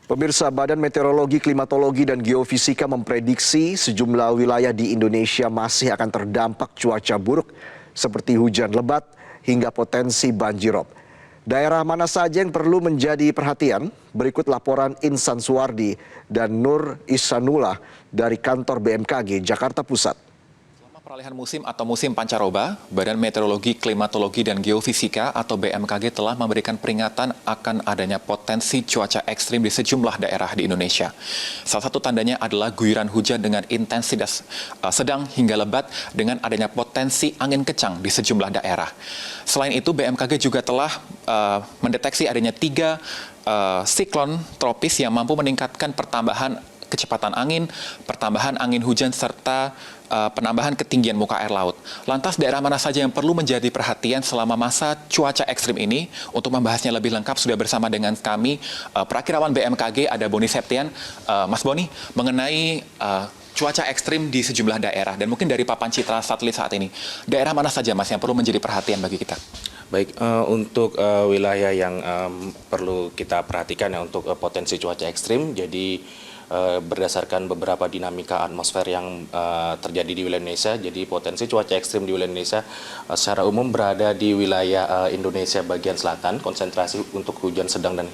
Pemirsa, Badan Meteorologi, Klimatologi, dan Geofisika memprediksi sejumlah wilayah di Indonesia masih akan terdampak cuaca buruk seperti hujan lebat hingga potensi banjirop. Daerah mana saja yang perlu menjadi perhatian? Berikut laporan Insan Suwardi dan Nur Ihsanullah dari kantor BMKG Jakarta Pusat. Peralihan musim atau musim pancaroba, Badan Meteorologi, Klimatologi, dan Geofisika atau BMKG telah memberikan peringatan akan adanya potensi cuaca ekstrim di sejumlah daerah di Indonesia. Salah satu tandanya adalah guyuran hujan dengan intensitas sedang hingga lebat dengan adanya potensi angin kencang di sejumlah daerah. Selain itu, BMKG juga telah mendeteksi adanya 3 siklon tropis yang mampu meningkatkan pertambahan kecepatan angin, pertambahan angin hujan, serta penambahan ketinggian muka air laut. Lantas daerah mana saja yang perlu menjadi perhatian selama masa cuaca ekstrim ini? Untuk membahasnya lebih lengkap sudah bersama dengan kami Prakirawan BMKG, ada Boni Septian. Mas Boni, mengenai cuaca ekstrim di sejumlah daerah dan mungkin dari papan citra satelit saat ini, daerah mana saja Mas yang perlu menjadi perhatian bagi kita? Baik, untuk wilayah yang perlu kita perhatikan ya untuk potensi cuaca ekstrim, jadi berdasarkan beberapa dinamika atmosfer yang terjadi di wilayah Indonesia, jadi potensi cuaca ekstrim di wilayah Indonesia secara umum berada di wilayah Indonesia bagian selatan, konsentrasi untuk hujan sedang dan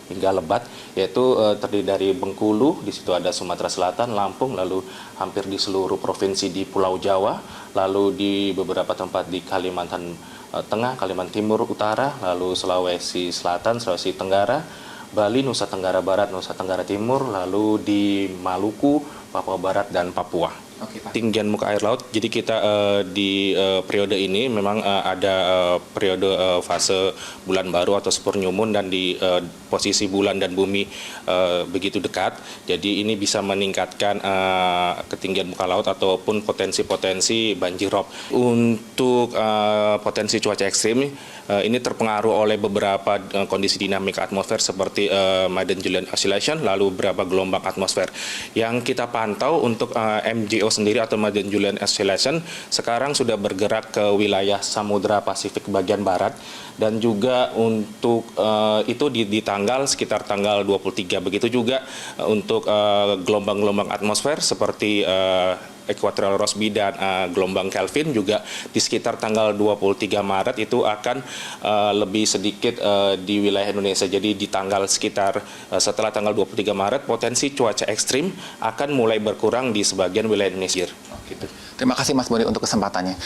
hingga lebat, yaitu terdiri dari Bengkulu, di situ ada Sumatera Selatan, Lampung, lalu hampir di seluruh provinsi di Pulau Jawa, lalu di beberapa tempat di Kalimantan Tengah, Kalimantan Timur, Utara, lalu Sulawesi Selatan, Sulawesi Tenggara, Bali, Nusa Tenggara Barat, Nusa Tenggara Timur, lalu di Maluku, Papua Barat, dan Papua. Ketinggian muka air laut, jadi kita di periode ini memang ada periode fase bulan baru atau super new moon, dan di posisi bulan dan bumi begitu dekat, jadi ini bisa meningkatkan ketinggian muka laut ataupun potensi-potensi banjirop. Untuk potensi cuaca ekstrim ini terpengaruh oleh beberapa kondisi dinamika atmosfer seperti Madden-Julian Oscillation, lalu beberapa gelombang atmosfer yang kita pantau. Untuk MJO sendiri atau Madden-Julian Oscillation sekarang sudah bergerak ke wilayah Samudra Pasifik bagian barat, dan juga untuk itu di tanggal sekitar tanggal 23. Begitu juga untuk gelombang-gelombang atmosfer seperti Equatorial Rossby dan gelombang Kelvin juga di sekitar tanggal 23 Maret itu akan lebih sedikit di wilayah Indonesia. Jadi di tanggal sekitar setelah tanggal 23 Maret potensi cuaca ekstrim akan mulai berkurang di sebagian wilayah Indonesia. Gitu. Terima kasih Mas Boni untuk kesempatannya.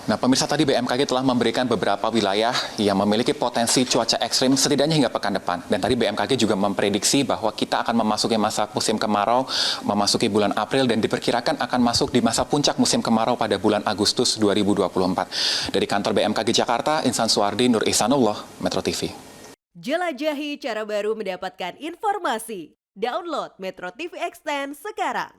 Nah, pemirsa, tadi BMKG telah memberikan beberapa wilayah yang memiliki potensi cuaca ekstrim setidaknya hingga pekan depan. Dan tadi BMKG juga memprediksi bahwa kita akan memasuki masa musim kemarau, memasuki bulan April, dan diperkirakan akan masuk di masa puncak musim kemarau pada bulan Agustus 2024. Dari kantor BMKG Jakarta, Insan Suwardi, Nur Ihsanullah, Metro TV. Jelajahi cara baru mendapatkan informasi. Download Metro TV Extend sekarang.